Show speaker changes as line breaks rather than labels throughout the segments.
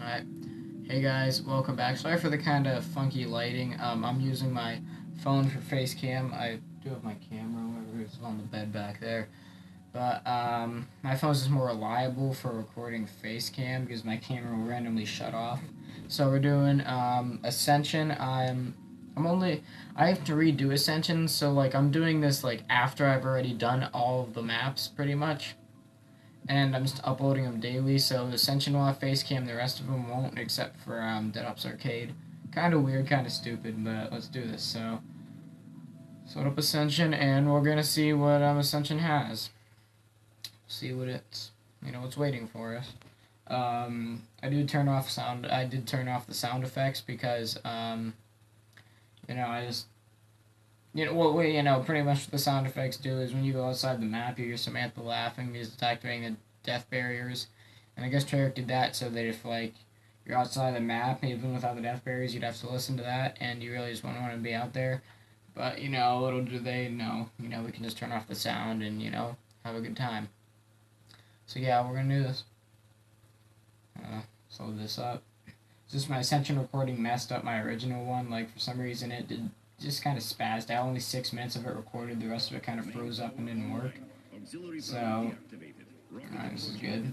Alright, hey guys, welcome back. Sorry for the kind of funky lighting. I'm using my phone for face cam. I do have my camera, whatever, it's on the bed back there. But my phone's just more reliable for recording face cam because my camera will randomly shut off. So we're doing Ascension. I have to redo Ascension, so like I'm doing this like after I've already done all of the maps pretty much, and I'm just uploading them daily. So Ascension will have face cam, the rest of them won't, except for Dead Ops Arcade. Kind of weird, kind of stupid, but let's do this. So, load up Ascension, and we're gonna see what Ascension has. See what what's waiting for us. I did turn off sound. I did turn off the sound effects because I just pretty much what the sound effects do is when you go outside the map, you hear Samantha laughing because it's activating the death barriers. And I guess Treyarch did that so that if, like, you're outside the map, even without the death barriers, you'd have to listen to that, and you really just wouldn't want to be out there. But, little do they know, we can just turn off the sound and, have a good time. So, yeah, we're going to do this. Load this up. Just my Ascension recording messed up my original one. Like, for some reason, it did just kind of spazzed out. Only 6 minutes of it recorded. The rest of it kind of froze up and didn't work. So, alright, this is good.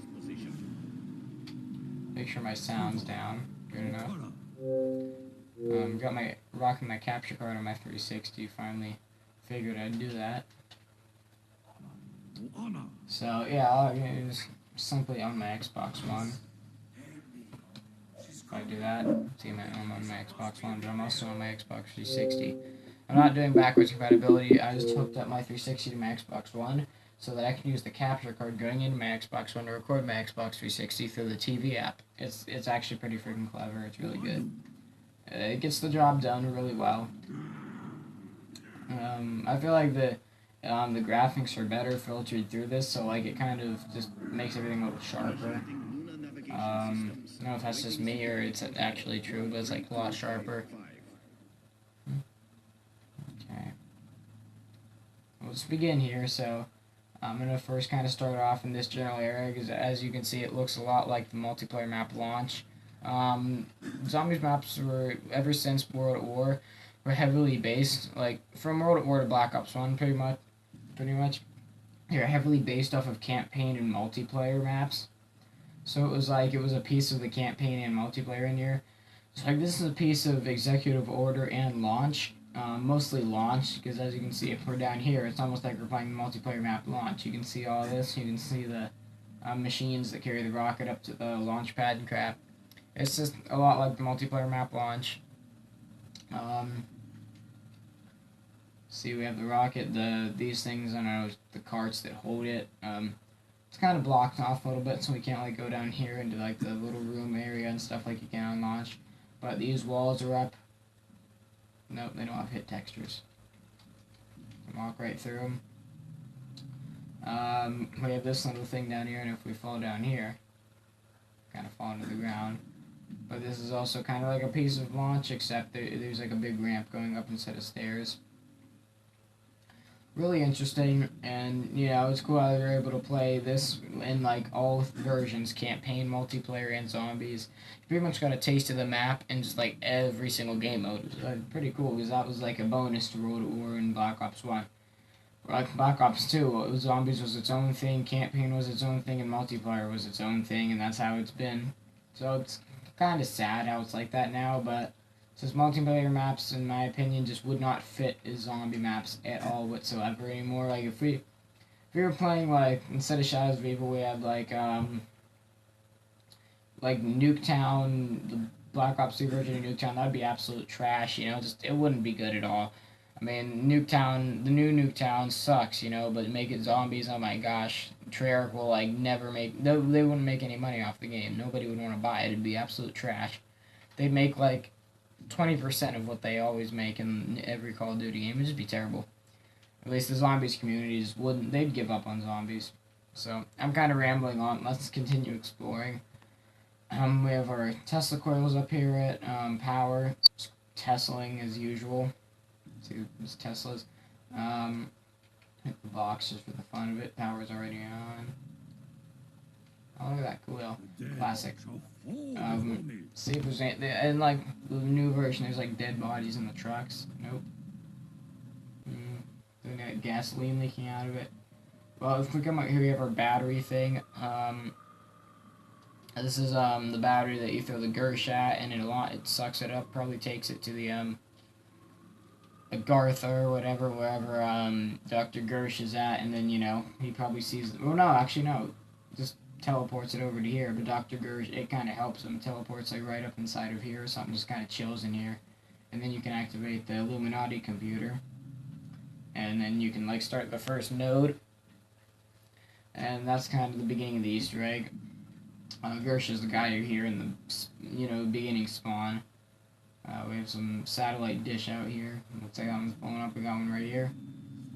Make sure my sound's down. Good enough. Got my rocking my capture card on my 360. Finally figured I'd do that. So yeah, I'll just simply on my Xbox One. If I do that, see I'm on my Xbox One, but I'm also on my Xbox 360. I'm not doing backwards compatibility. I just hooked up my 360 to my Xbox One so that I can use the capture card going into my Xbox One to record my Xbox 360 through the TV app. It's actually pretty freaking clever. It's really good. It gets the job done really well. I feel like the graphics are better filtered through this, so like it kind of just makes everything a little sharper. I don't know if that's just me or it's actually true, but it's like a lot sharper. Okay. Let's begin here. So I'm going to first kind of start off in this general area because as you can see it looks a lot like the multiplayer map launch. Zombies maps were, ever since World at War, were heavily based, like from World at War to Black Ops 1 pretty much, they're heavily based off of campaign and multiplayer maps. So it was a piece of the campaign and multiplayer in here. So like this is a piece of executive order and launch. Mostly launch, because as you can see, if we're down here, it's almost like we're playing the multiplayer map launch. You can see all this. You can see the machines that carry the rocket up to the launch pad and crap. It's just a lot like the multiplayer map launch. See, we have the rocket, these things on the carts that hold it. It's kind of blocked off a little bit, so we can't like go down here into like the little room area and stuff like you can on launch. But these walls are up. Nope, they don't have hit textures. Can walk right through them. We have this little thing down here, and if we fall down here, kind of fall into the ground. But this is also kind of like a piece of launch, except there's like a big ramp going up instead of stairs. Really interesting, and it's cool how they're able to play this in like all versions, campaign, multiplayer, and zombies. You pretty much got a taste of the map in just like every single game mode. It was pretty cool because that was like a bonus to World at War and Black Ops 1. Like Black Ops 2, zombies was its own thing, campaign was its own thing, and multiplayer was its own thing, and that's how it's been. So it's kind of sad how it's like that now, but since multiplayer maps, in my opinion, just would not fit as zombie maps at all whatsoever anymore. Like if we were playing like instead of Shadows of Evil, we had like Nuketown, the Black Ops 2 version of Nuketown. That'd be absolute trash. Just it wouldn't be good at all. I mean, Nuketown, the new Nuketown sucks, but make it zombies. Oh my gosh, Treyarch will like never make. They wouldn't make any money off the game. Nobody would want to buy it. It'd be absolute trash. They'd make like 20% of what they always make in every Call of Duty game. It'd just be terrible. At least the zombies communities wouldn't. They'd give up on zombies. So I'm kind of rambling on. Let's continue exploring. We have our Tesla coils up here at power. Teslaing as usual. See, it's Teslas. Hit the box just for the fun of it. Power's already on. Oh, look at that cool classic. See if there's any, and like the new version, there's like dead bodies in the trucks. Nope. They got gasoline leaking out of it. Well, if we come out here, we have our battery thing. This is the battery that you throw the Gersh at, and it sucks it up. Probably takes it to the Gartha or whatever, wherever Dr. Gersh is at, and then he probably sees. Well, no, actually no, just teleports it over to here. But Dr. Gersh, it kind of helps him. Teleports like right up inside of here or something. Just kind of chills in here, and then you can activate the Illuminati computer, and then you can like start the first node, and that's kind of the beginning of the Easter egg. Gersh is the guy you're here in the beginning spawn. We have some satellite dish out here. Looks like that one's blowing up. We got one right here.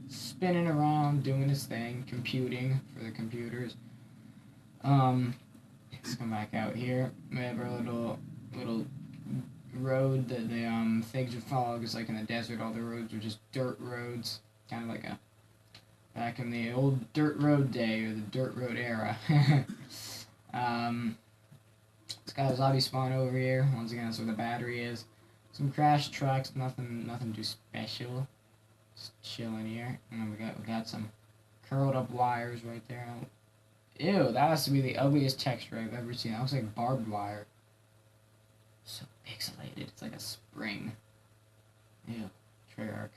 Spinning around, doing his thing, computing for the computers. Let's come back out here. We have our little road that the things would follow, because like in the desert, all the roads were just dirt roads. Kind of like back in the old dirt road day, or the dirt road era. It's got a zombie spawn over here. Once again, that's where the battery is. Some crashed trucks, nothing too special. Just chilling here. And we got some curled up wires right there. Ew, that has to be the ugliest texture I've ever seen. That looks like barbed wire. So pixelated. It's like a spring. Ew, Treyarch.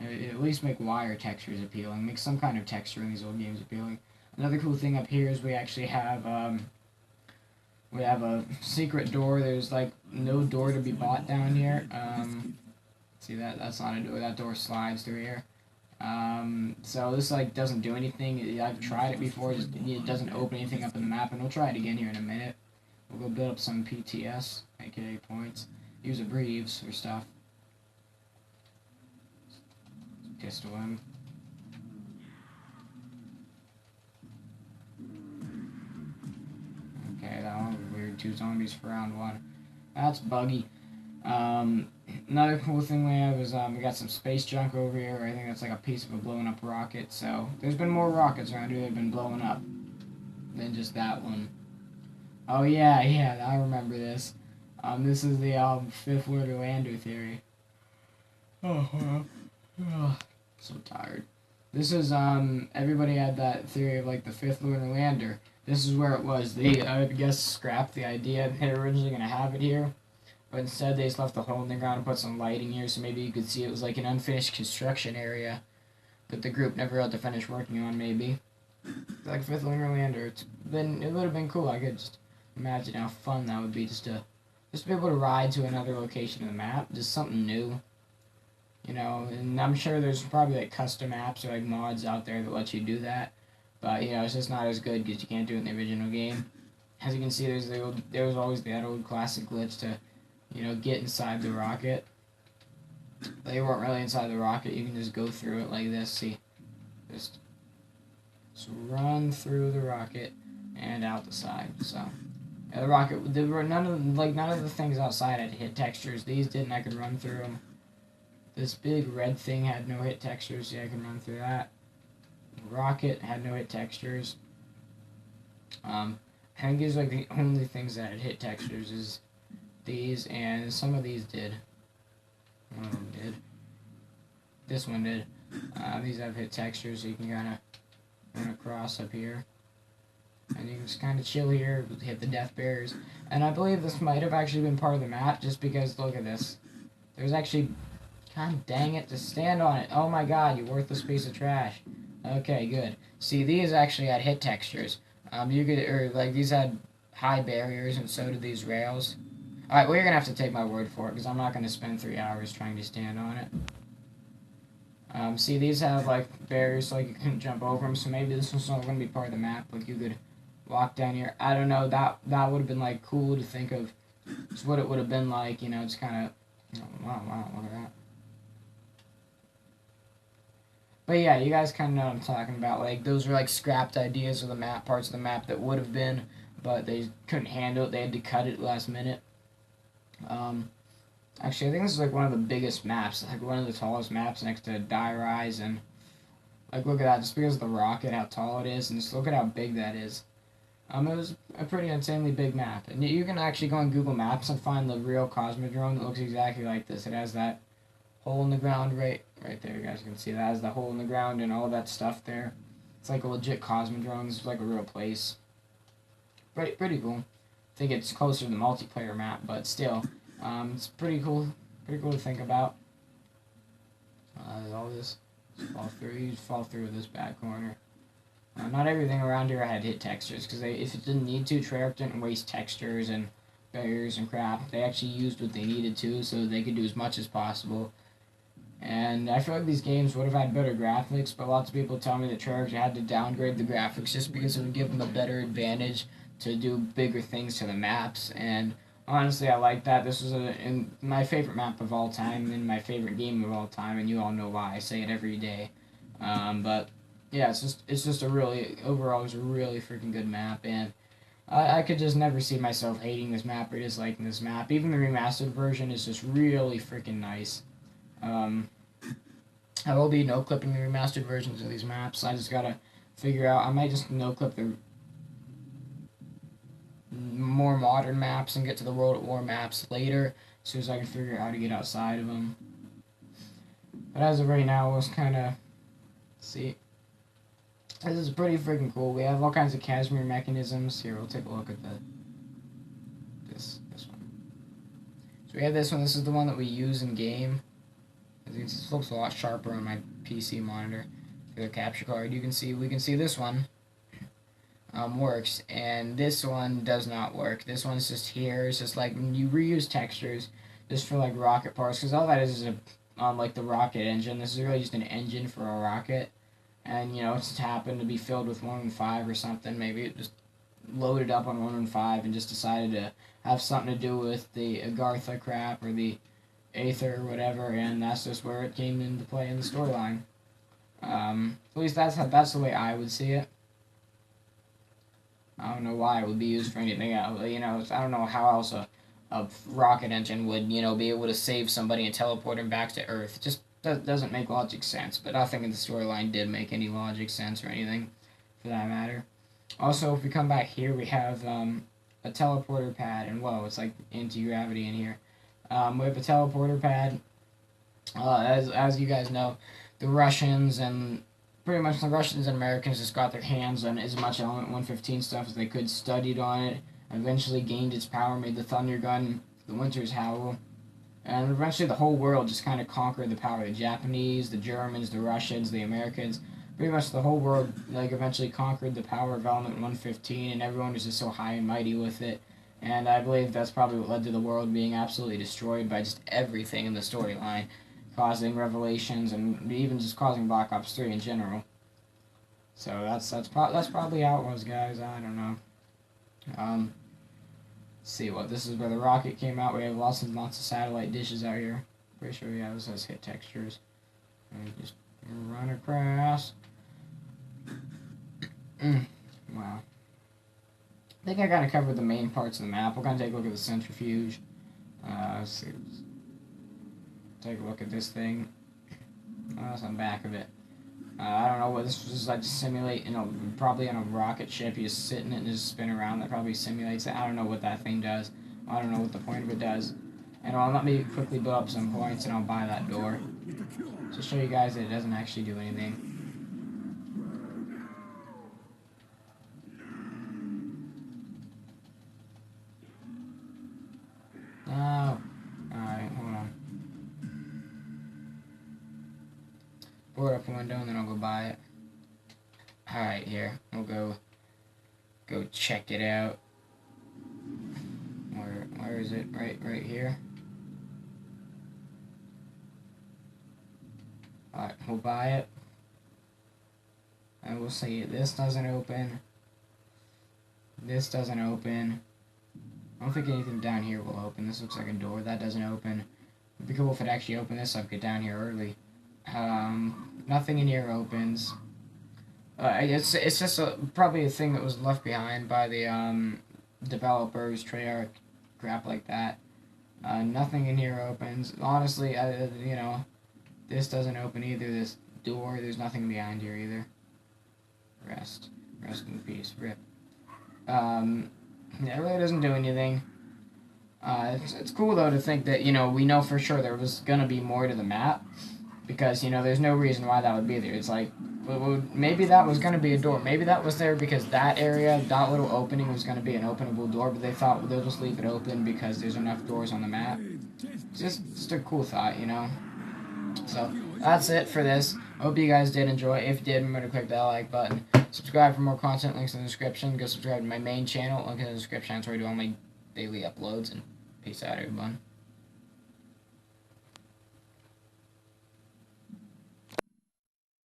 At least make wire textures appealing. Make some kind of texture in these old games appealing. Another cool thing up here is we actually have a secret door. There's like no door to be bought down here. See that's not a door. That door slides through here. So this like doesn't do anything. I've tried it before. It doesn't open anything up in the map, and we'll try it again here in a minute. We'll go build up some PTS, aka points. Use a Breves or stuff. Pistol him. Okay, that one was weird. 2 zombies for round 1. That's buggy. Another cool thing we have is we got some space junk over here. I think that's like a piece of a blown up rocket. So there's been more rockets around here that have been blowing up than just that one. Oh yeah, I remember this. This is the fifth lunar lander theory. Oh, so tired. This is everybody had that theory of like the 5th lunar lander. This is where it was. They, I guess, scrapped the idea. They were originally going to have it here, but instead they just left the hole in the ground and put some lighting here, so maybe you could see it was like an unfinished construction area that the group never had to finish working on, maybe. Like 5th lunar lander. It would have been cool. I could just imagine how fun that would be just to be able to ride to another location of the map, just something new. And I'm sure there's probably like custom apps or like mods out there that let you do that. But, it's just not as good because you can't do it in the original game. As you can see, there was always that old classic glitch to, get inside the rocket. They weren't really inside the rocket. You can just go through it like this. See? Just run through the rocket and out the side. So, the rocket, none of the things outside had hit textures. These didn't. I could run through them. This big red thing had no hit textures. Yeah, I can run through that. Rocket had no hit textures. I think these are like the only things that had hit textures is these, and some of these did. One of them did. This one did. These have hit textures, so you can kind of run across up here. And you can just kind of chill here, hit the death barriers. And I believe this might have actually been part of the map, just because, look at this. There's actually, god dang it, just stand on it. Oh my god, you worthless piece of trash. Okay, good. See, these actually had hit textures. These had high barriers, and so did these rails. Alright, well, you're gonna have to take my word for it, because I'm not gonna spend 3 hours trying to stand on it. See, these have, like, barriers, so, like, you couldn't jump over them, so maybe this was not gonna be part of the map. Like, you could walk down here. I don't know, that would have been, like, cool to think of. Just what it would have been like, just kind of, wow, look at that. But yeah, you guys kind of know what I'm talking about. Like, those are like scrapped ideas of the map, parts of the map that would have been, but they couldn't handle it. They had to cut it last minute. Actually, I think this is like one of the biggest maps, like one of the tallest maps next to Die Rise, and like look at that, just because of the rocket, how tall it is, and just look at how big that is. It was a pretty insanely big map, and you can actually go on Google Maps and find the real Cosmodrome that looks exactly like this. It has that hole in the ground right there. You guys can see that has the hole in the ground and all that stuff there. It's like a legit Cosmodrome. It's like a real place. Pretty cool. I think it's closer to the multiplayer map, but still, it's pretty cool. Pretty cool to think about. All this fall through. You fall through this back corner. Not everything around here had hit textures, because if it didn't need to, Treyarch didn't waste textures and barriers and crap. They actually used what they needed to, so they could do as much as possible. And I feel like these games would have had better graphics, but lots of people tell me that Treyarch had to downgrade the graphics just because it would give them a better advantage to do bigger things to the maps. And honestly, I like that. This was my favorite map of all time and my favorite game of all time, and you all know why. I say it every day. But yeah, it's just a really, overall, it was a really freaking good map, and I could just never see myself hating this map or disliking this map. Even the remastered version is just really freaking nice. I will be no-clipping the remastered versions of these maps. I just gotta figure out, I might just no-clip the more modern maps and get to the World at War maps later, as soon as I can figure out how to get outside of them. But as of right now, let's kind of see. This is pretty freaking cool. We have all kinds of Casimir mechanisms. Here, we'll take a look at this one. So we have this one. This is the one that we use in game. This looks a lot sharper on my PC monitor. The capture card, we can see this one works, and this one does not work. This one's just here. It's just like when you reuse textures just for like rocket parts, because all that is like the rocket engine. This is really just an engine for a rocket, and you know, it's just happened to be filled with 115 or something. Maybe it just loaded up on 115 and just decided to have something to do with the Agartha crap or the Aether or whatever, and that's just where it came into play in the storyline. At least that's the way I would see it. I don't know why it would be used for anything else. You know, I don't know how else a rocket engine would, you know, be able to save somebody and teleport him back to Earth. It just doesn't make logic sense. But nothing in the storyline did make any logic sense or anything, for that matter. Also, if we come back here, we have a teleporter pad, and whoa, it's like anti-gravity in here. We have a teleporter pad. As you guys know, the Russians and pretty much the Russians and Americans just got their hands on as much Element 115 stuff as they could, studied on it, and eventually gained its power, made the Thunder Gun, the Winter's Howl, and eventually the whole world just kind of conquered the power. The Japanese, the Germans, the Russians, the Americans, pretty much the whole world like eventually conquered the power of Element 115, and everyone was just so high and mighty with it. And I believe that's probably what led to the world being absolutely destroyed by just everything in the storyline, causing Revelations and even just causing Black Ops 3 in general. So that's probably how it was, guys. I don't know. Let's see what this is where the rocket came out. We have lots and lots of satellite dishes out here. Pretty sure this has hit textures. And just run across. Wow. I think I kind of covered the main parts of the map. We're going to take a look at the Centrifuge. Let's see. Take a look at this thing. That's on the back of it. I don't know what this was like to simulate, you know, probably on a rocket ship. You just sit in it and just spin around. That probably simulates it. I don't know what that thing does. I don't know what the point of it does. And let me quickly blow up some points and I'll buy that door. To show you guys that it doesn't actually do anything. Oh, alright, hold on. Board up a window and then I'll go buy it. Alright, here. We'll go check it out. Where is it? Right here. Alright, we'll buy it. And we'll see. This doesn't open. This doesn't open. I don't think anything down here will open. This looks like a door. That doesn't open. It'd be cool if it actually opened this up, get down here early. Nothing in here opens. It's just probably a thing that was left behind by the developers, Treyarch, crap like that. Nothing in here opens. Honestly, you know, this doesn't open either. This door, there's nothing behind here either. Rest in peace. Rip. Yeah, it really doesn't do anything. It's cool though to think that we know for sure there was gonna be more to the map, because there's no reason why that would be there. It's like, well, maybe that was gonna be a door. Maybe that was there because that area, that little opening, was gonna be an openable door. But they thought, well, they'll just leave it open because there's enough doors on the map. Just a cool thought, So that's it for this. I hope you guys did enjoy. If you did, remember to click that like button. Subscribe for more content. Links in the description. Go subscribe to my main channel. Link in the description. That's where I do all my daily uploads. And peace out, everyone.